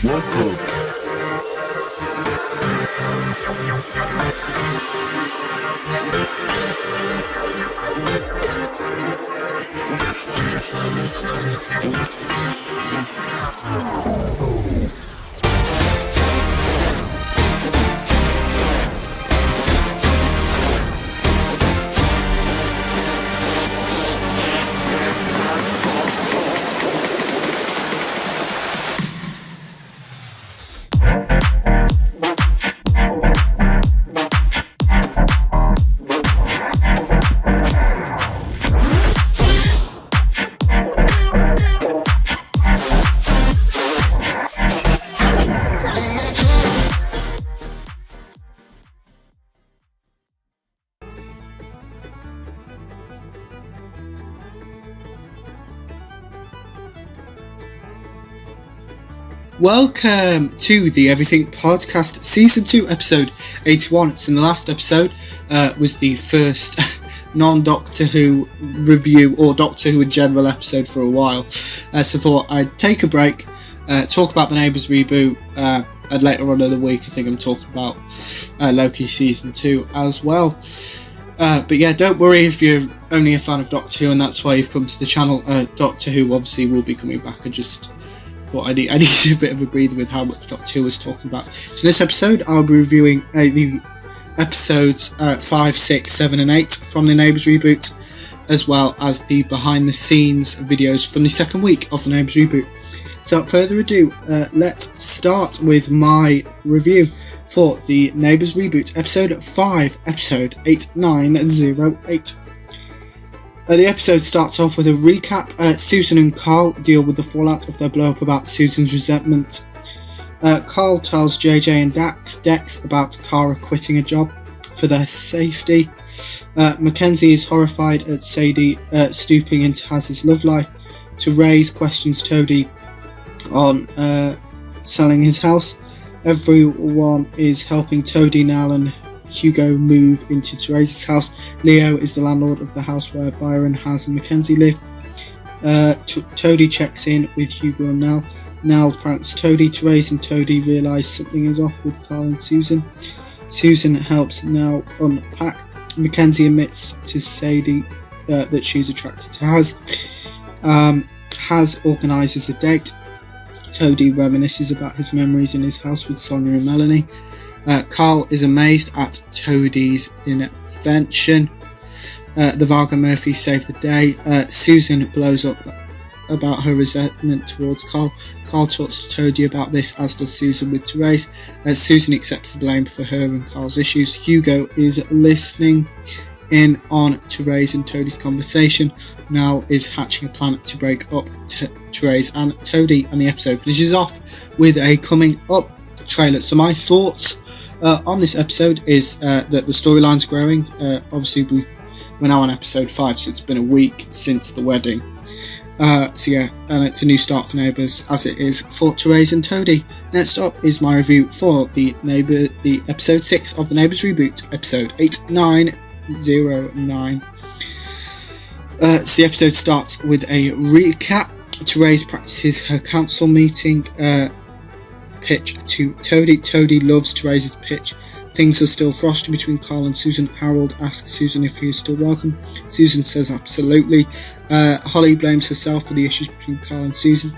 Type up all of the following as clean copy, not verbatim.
Welcome. Welcome to the Everything Podcast, Season 2, Episode 81. So in the last episode was the first non-Doctor Who review, or Doctor Who in general episode for a while. So I thought I'd take a break, talk about the Neighbours reboot, and later on in the week I think I'm talking about Loki Season 2 as well. But yeah, don't worry if you're only a fan of Doctor Who and that's why you've come to the channel. Doctor Who obviously will be coming back. I just thought I need to do a bit of a breather with how much Doctor Who was talking about. So in this episode, I'll be reviewing the episodes 5, 6, 7 and 8 from the Neighbours reboot, as well as the behind the scenes videos from the second week of the Neighbours reboot. So without further ado, let's start with my review for the Neighbours reboot, episode 5, episode 8908. The episode starts off with a recap. Susan and Carl deal with the fallout of their blow-up about Susan's resentment. Carl tells JJ and Dex about Kara quitting a job for their safety. Mackenzie is horrified at Sadie stooping into Haz's love life. Therese questions Toadie on selling his house. Everyone is helping Toadie, Nal and Hugo move into Therese's house. Leo is the landlord of the house where Byron, Haz and Mackenzie live. Toadie checks in with Hugo and Nal. Nal pranks Toadie. Therese and Toadie realise something is off with Carl and Susan. Susan helps Nal unpack. Mackenzie admits to Sadie that she's attracted to Haz. Haz organises a date. Toadie reminisces about his memories in his house with Sonia and Melanie. Carl is amazed at Toadie's invention. The Varga Murphys save the day. Susan blows up about her resentment towards Carl. Carl talks to Toadie about this, as does Susan with Therese. Susan accepts the blame for her and Carl's issues. Hugo is listening in on Therese and Toadie's conversation. Nal is hatching a plan to break up Therese and Toadie, and the episode finishes off with a coming up trailer. So my thoughts on this episode is that the storyline's growing. Obviously we're now on episode 5, so it's been a week since the wedding. So yeah, and it's a new start for Neighbours, as it is for Therese and Toadie. Next up is my review for the episode 6 of the Neighbours reboot, episode 8909. So the episode starts with a recap. Therese practices her council meeting pitch to Toadie. Toadie loves Therese's pitch. Things are still frosty between Carl and Susan. Harold asks Susan if he is still welcome. Susan says absolutely. Holly blames herself for the issues between Carl and Susan.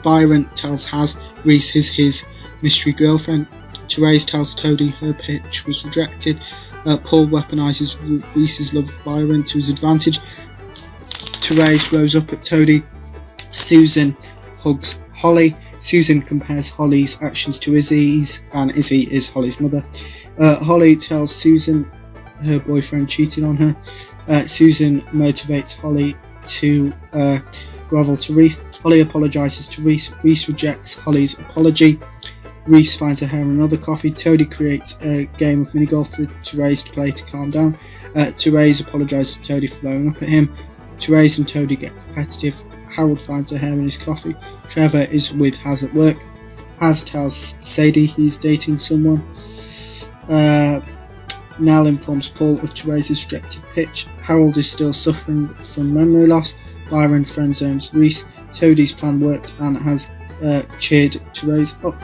Byron tells Haz Reese is his mystery girlfriend. Therese tells Toadie her pitch was rejected. Paul weaponises Reese's love of Byron to his advantage. Therese blows up at Toadie. Susan hugs Holly. Susan compares Holly's actions to Izzy's, and Izzy is Holly's mother. Holly tells Susan her boyfriend cheated on her. Susan motivates Holly to grovel to Reese. Holly apologises to Reese. Reese rejects Holly's apology. Reese finds a hair and another coffee. Toadie creates a game of mini golf for Therese to play to calm down. Therese apologises to Toadie for blowing up at him. Therese and Toadie get competitive. Harold finds a hair in his coffee. Trevor is with Haz at work. Haz tells Sadie he's dating someone. Nal informs Paul of Therese's rejected pitch. Harold is still suffering from memory loss. Byron friend zones Reese. Toadie's plan worked and has cheered Therese up.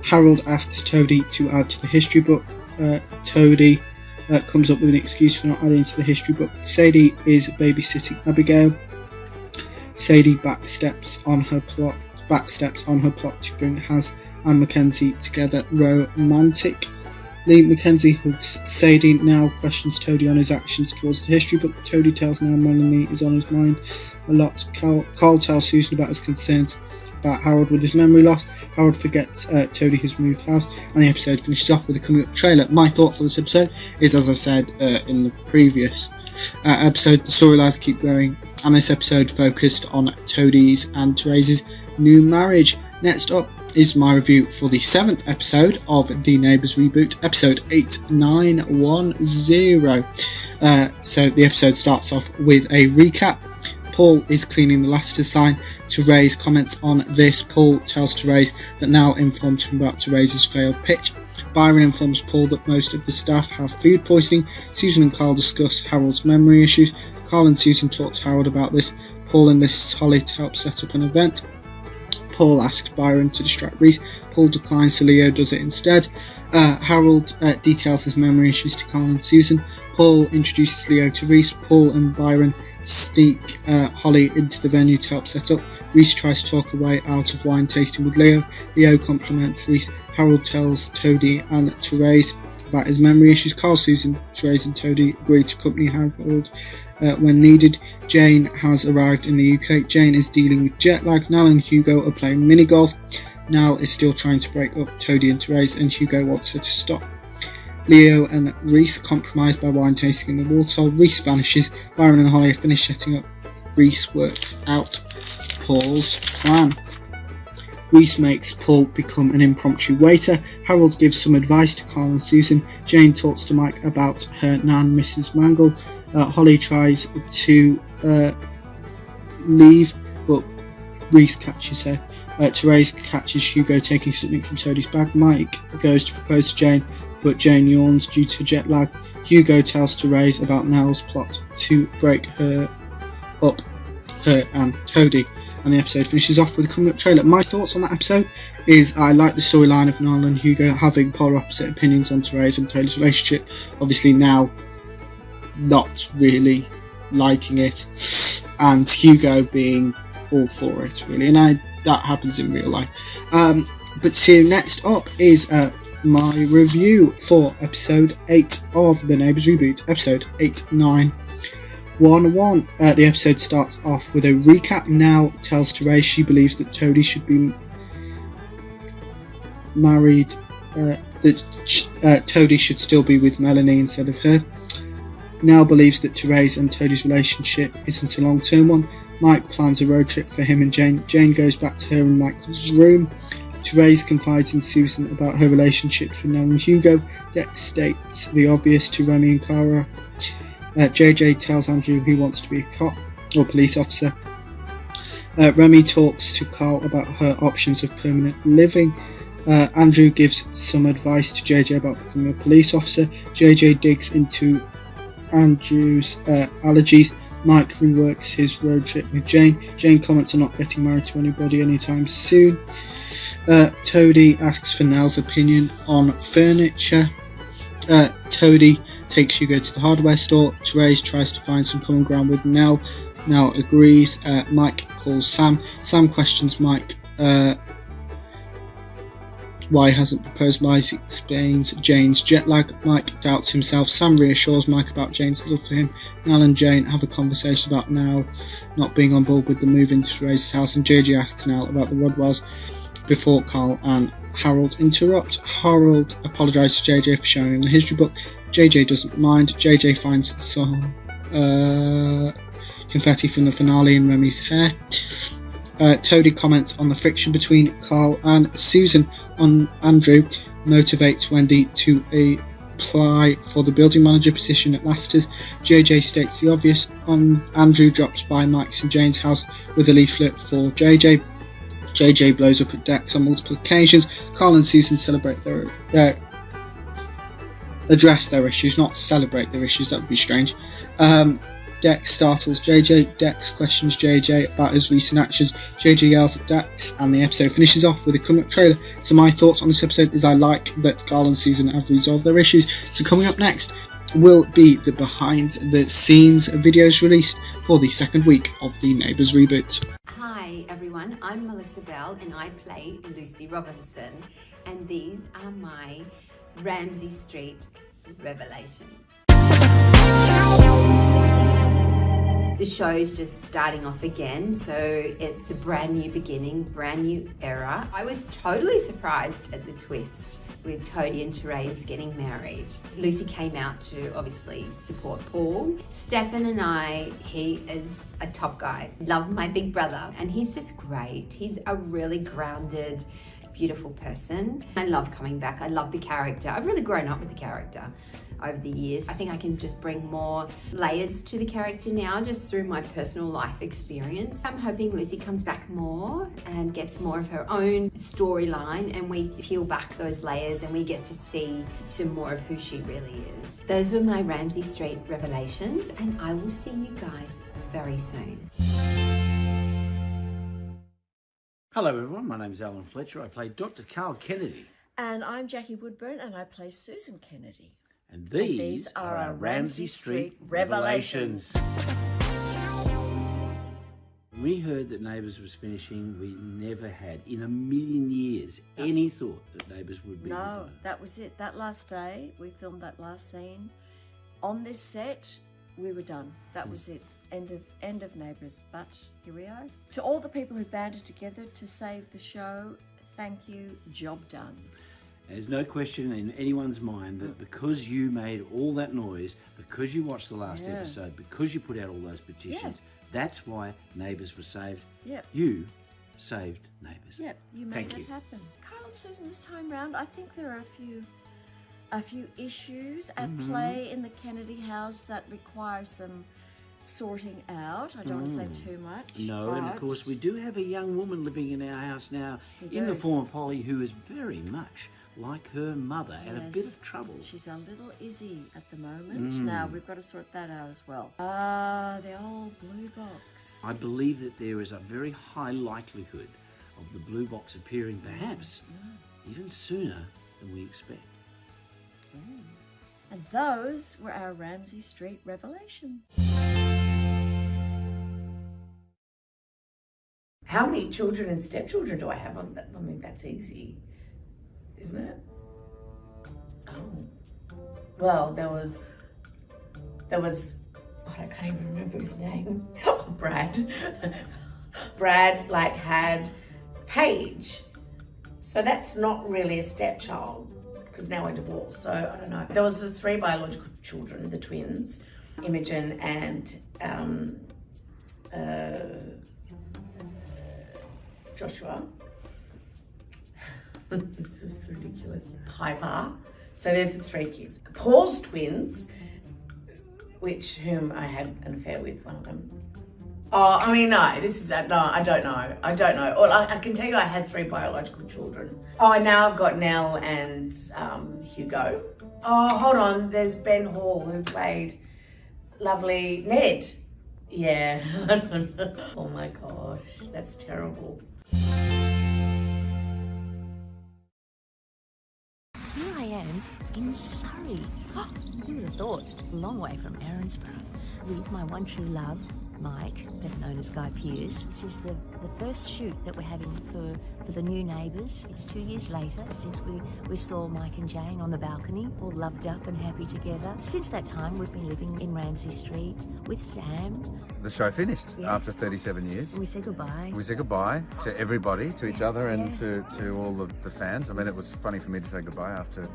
Harold asks Toadie to add to the history book. Toadie comes up with an excuse for not adding to the history book. Sadie is babysitting Abigail. Sadie backsteps on her plot to bring Haz and Mackenzie together romantic. Lee Mackenzie hugs Sadie, now questions Toadie on his actions towards the history book. Toadie tells now Melanie is on his mind a lot. Carl tells Susan about his concerns about Harold with his memory loss. Harold forgets Toadie has moved house, and the episode finishes off with a coming up trailer. My thoughts on this episode is, as I said in the previous episode, the storylines keep growing, and this episode focused on Toadie's and Therese's new marriage. Next up is my review for the 7th episode of the Neighbours reboot, episode 8910. So the episode starts off with a recap. Paul is cleaning the Lassiter sign. Therese comments on this. Paul tells Therese that Nell informed him about Therese's failed pitch. Byron informs Paul that most of the staff have food poisoning. Susan and Carl discuss Harold's memory issues. Carl and Susan talk to Harold about this. Paul enlists Holly to help set up an event. Paul asks Byron to distract Reese. Paul declines, so Leo does it instead. Harold details his memory issues to Carl and Susan. Paul introduces Leo to Reese. Paul and Byron sneak Holly into the venue to help set up. Reese tries to talk her way out of wine tasting with Leo. Leo compliments Reese. Harold tells Toadie and Therese about his memory issues. Carl, Susan, Therese and Toadie agree to accompany Harold when needed. Jane has arrived in the UK. Jane is dealing with jet lag. Nell and Hugo are playing mini golf. Nell is still trying to break up Toadie and Therese, and Hugo wants her to stop. Leo and Reese compromise by wine tasting in the water. Reese vanishes. Byron and Holly have finished setting up. Reese works out Paul's plan. Reese makes Paul become an impromptu waiter. Harold gives some advice to Carl and Susan. Jane talks to Mike about her nan, Mrs. Mangle. Holly tries to leave, but Reese catches her. Therese catches Hugo taking something from Toadie's bag. Mike goes to propose to Jane, but Jane yawns due to jet lag. Hugo tells Therese about Nell's plot to break her and Toadie, and the episode finishes off with a coming up trailer. My thoughts on that episode is I like the storyline of Nell and Hugo having polar opposite opinions on Therese and Toadie's relationship. Obviously now not really liking it, and Hugo being all for it, really, and that happens in real life. But so next up is my review for episode 8 of the Neighbours reboot, episode 8911. The episode starts off with a recap. Nell tells Therese she believes that Toadie should be married, that Toadie should still be with Melanie instead of her. Nell believes that Therese and Toadie's relationship isn't a long-term one. Mike plans a road trip for him and Jane. Jane goes back to her and Michael's room. Therese confides in Susan about her relationships with Nell and Hugo. Dex states the obvious to Remy and Cara. JJ tells Andrew he wants to be a cop or police officer. Remy talks to Carl about her options of permanent living. Andrew gives some advice to JJ about becoming a police officer. JJ digs into Andrew's allergies. Mike reworks his road trip with Jane. Jane comments on not getting married to anybody anytime soon. Toadie asks for Nell's opinion on furniture. Toadie takes Hugo to the hardware store. Therese tries to find some common ground with Nell. Nell agrees. Mike calls Sam. Sam questions Mike why he hasn't proposed. Mike explains Jane's jet lag. Mike doubts himself. Sam reassures Mike about Jane's love for him. Nell and Jane have a conversation about Nell not being on board with the move into Therese's house, and JJ asks Nell about the Rodwells before Carl and Harold interrupt. Harold apologises to JJ for showing him the history book. JJ doesn't mind. JJ finds some confetti from the finale in Remy's hair. Toadie comments on the friction between Carl and Susan. On Andrew motivates Wendy to apply for the building manager position at Lassiter's. JJ states the obvious. Andrew drops by Mike's and Jane's house with a leaflet for JJ. JJ blows up at Dex on multiple occasions. Carl and Susan celebrate address their issues, not celebrate their issues, that would be strange. Dex startles JJ, Dex questions JJ about his recent actions, JJ yells at Dex, and the episode finishes off with a come-up trailer. So my thoughts on this episode is I like that Carl and Susan have resolved their issues. So coming up next will be the behind the scenes videos released for the second week of the Neighbours reboot. Hi everyone, I'm Melissa Bell and I play Lucy Robinson, and these are my Ramsay Street revelations. The show's just starting off again, so it's a brand new beginning, brand new era. I was totally surprised at the twist with Toadie and Therese getting married. Lucy came out to obviously support Paul. Stefan and he is a top guy. Love my big brother, and he's just great. He's a really grounded, beautiful person. I love coming back. I love the character. I've really grown up with the character over the years. I think I can just bring more layers to the character now just through my personal life experience. I'm hoping Lucy comes back more and gets more of her own storyline, and we peel back those layers and we get to see some more of who she really is. Those were my Ramsay Street revelations, and I will see you guys very soon. Hello everyone, my name is Alan Fletcher. I play Dr. Carl Kennedy. And I'm Jackie Woodburn and I play Susan Kennedy. And these are our Ramsay Street revelations. When we heard that Neighbours was finishing, we never had, in a million years, any thought that Neighbours would be. No, that was it. That last day, we filmed that last scene. On this set, we were done. That was it. End of Neighbours. But here we are. To all the people who banded together to save the show, thank you. Job done. There's no question in anyone's mind that because you made all that noise, because you watched the last episode, because you put out all those petitions, that's why Neighbours was saved. You saved Neighbours. You made it happen. Carl and Susan, this time round, I think there are a few issues at play in the Kennedy house that require some sorting out. I don't want to say too much. No, and of course we do have a young woman living in our house now in the form of Polly, who is very much like her mother, and a bit of trouble. She's a little Izzy at the moment. Now we've got to sort that out as well. The old blue box. I believe that there is a very high likelihood of the blue box appearing perhaps even sooner than we expect. And those were our Ramsay Street revelations. How many children and stepchildren do I have? I mean, that's easy, isn't it? Oh. Well, there was, God, I can't even remember his name. Brad. Brad, had Paige. So that's not really a stepchild, because now we're divorced, so I don't know. There was the 3 biological children, the twins, Imogen and Joshua. This is ridiculous. Piper. So there's the 3 kids. Paul's twins, whom I had an affair with, one of them. Oh, I mean, no, I don't know. Well, I can tell you I had 3 biological children. Oh, and now I've got Nell and Hugo. Oh, hold on, there's Ben Hall, who played lovely Ned. Yeah, oh my gosh, that's terrible. Here I am in Surrey. Oh, who would have thought? A long way from Erinsborough. With my one true love, Mike, better known as Guy Pearce. This is the first shoot that we're having for the new Neighbours. It's 2 years later since we saw Mike and Jane on the balcony, all loved up and happy together. Since that time, we've been living in Ramsay Street with Sam. The show finished after 37 years. And we said goodbye. We said goodbye to everybody, to each other and to all of the fans. I mean, it was funny for me to say goodbye after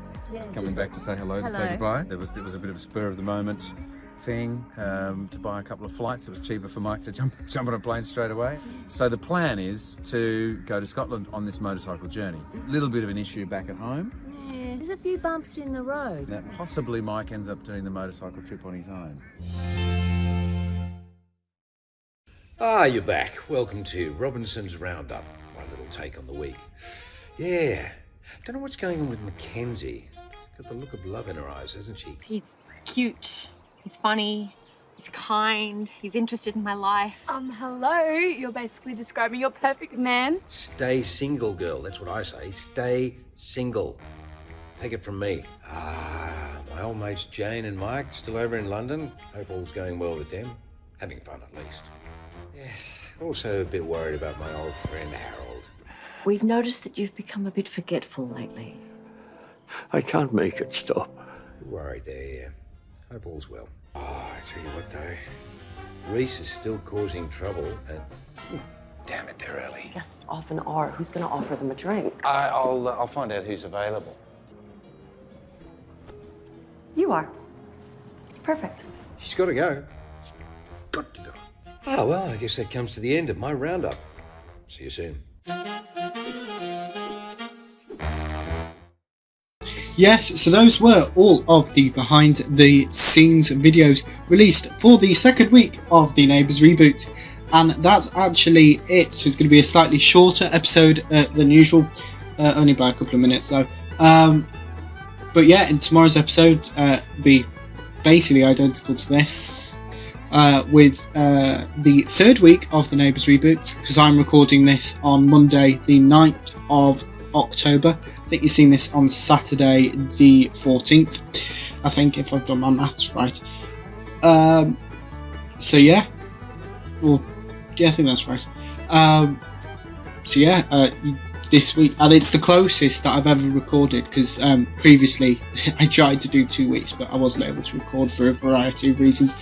coming back to say hello, to say goodbye. It was a bit of a spur of the moment thing to buy a couple of flights. It was cheaper for Mike to jump on a plane straight away. So the plan is to go to Scotland on this motorcycle journey. A little bit of an issue back at home. Yeah, there's a few bumps in the road. That possibly Mike ends up doing the motorcycle trip on his own. Ah, you're back. Welcome to Robinson's Roundup, my little take on the week. Yeah, don't know what's going on with Mackenzie. Got the look of love in her eyes, hasn't she? He's cute. He's funny. He's kind, he's interested in my life. Hello, you're basically describing your perfect man. Stay single, girl. That's what I say. Stay single. Take it from me. My old mates Jane and Mike still over in London. Hope all's going well with them. Having fun at least. Yeah, also a bit worried about my old friend Harold. We've noticed that you've become a bit forgetful lately. I can't make it stop. Worried there, yeah. Hope all's well. I tell you what though, Reese is still causing trouble and... damn it, they're early. Guests often are. Who's going to offer them a drink? I'll find out who's available. You are. It's perfect. She's got to go. Got to go. Oh, well, I guess that comes to the end of my roundup. See you soon. Yes, so those were all of the behind the scenes videos released for the second week of the Neighbours reboot. And that's actually it. So it's going to be a slightly shorter episode than usual, only by a couple of minutes though. But yeah, in tomorrow's episode, be basically identical to this, with the third week of the Neighbours reboot, because I'm recording this on Monday, the 9th of October. I think you've seen this on Saturday, the 14th. I think, if I've done my maths right. So yeah, well, yeah, I think that's right. So yeah, this week, and it's the closest that I've ever recorded, because previously I tried to do 2 weeks, but I wasn't able to record for a variety of reasons.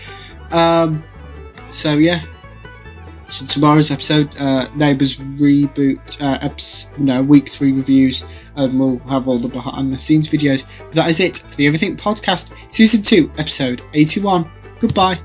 So yeah, so tomorrow's episode, Neighbours reboot, week 3 reviews, and we'll have all the behind the scenes videos. But that is it for the Everything Podcast, Season 2, Episode 81. Goodbye.